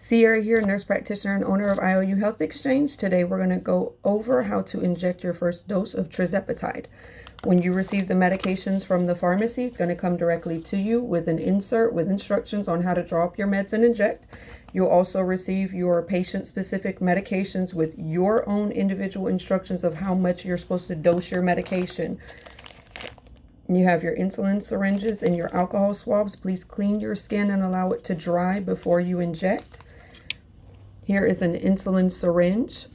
Sierra here, nurse practitioner and owner of IOU Health Exchange. Today we're going to go over how to inject your first dose of Tirzepatide. When you receive the medications from the pharmacy, it's going to come directly to you with an insert with instructions on how to draw up your meds and inject. You'll also receive your patient-specific medications with your own individual instructions of how much you're supposed to dose your medication. You have your insulin syringes and your alcohol swabs. Please clean your skin and allow it to dry before you inject. Here is an insulin syringe.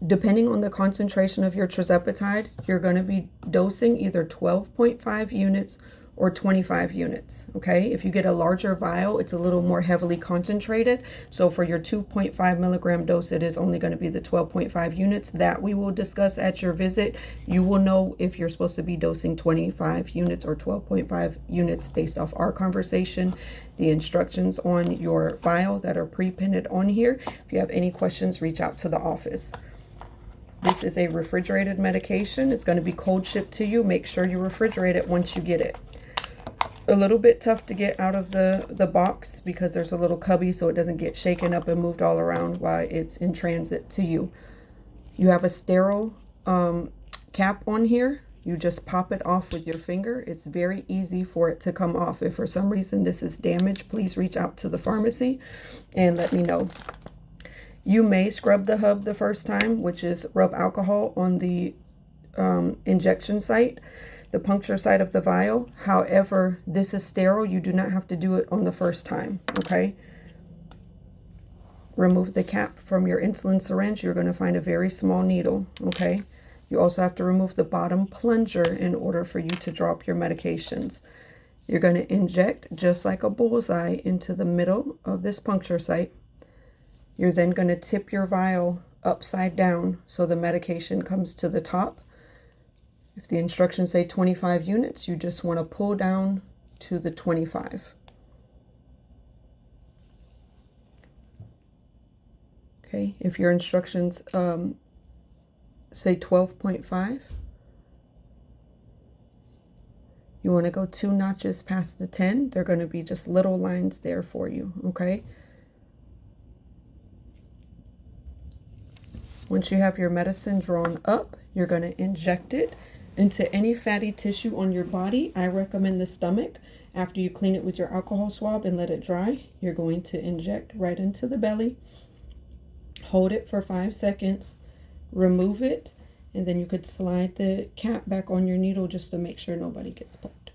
Depending on the concentration of your Tirzepatide, you're going to be dosing either 12.5 units or 25 units, okay? If you get a larger vial, it's a little more heavily concentrated. So for your 2.5 milligram dose, it is only going to be the 12.5 units. That we will discuss at your visit. You will know if you're supposed to be dosing 25 units or 12.5 units based off our conversation. The instructions on your vial that are pre-printed on here. If you have any questions, reach out to the office. This is a refrigerated medication. It's going to be cold shipped to you. Make sure you refrigerate it once you get it. A little bit tough to get out of the box because there's a little cubby so it doesn't get shaken up and moved all around while it's in transit to you. You have a sterile cap on here. You just pop it off with your finger. It's very easy for it to come off. If for some reason this is damaged, please reach out to the pharmacy and let me know. You may scrub the hub the first time, which is rub alcohol on the injection site, the puncture site of the vial. However, this is sterile. You do not have to do it on the first time, okay? Remove the cap from your insulin syringe. You're going to find a very small needle, okay? You also have to remove the bottom plunger in order for you to drop your medications. You're going to inject just like a bullseye into the middle of this puncture site. You're then going to tip your vial upside down so the medication comes to the top. If the instructions say 25 units, you just want to pull down to the 25. Okay, if your instructions say 12.5, you want to go 2 notches past the 10. They're going to be just little lines there for you, okay? Once you have your medicine drawn up, you're going to inject it into any fatty tissue on your body. I recommend the stomach. After you clean it with your alcohol swab and let it dry, you're going to inject right into the belly. Hold it for 5 seconds, remove it, and then you could slide the cap back on your needle just to make sure nobody gets poked.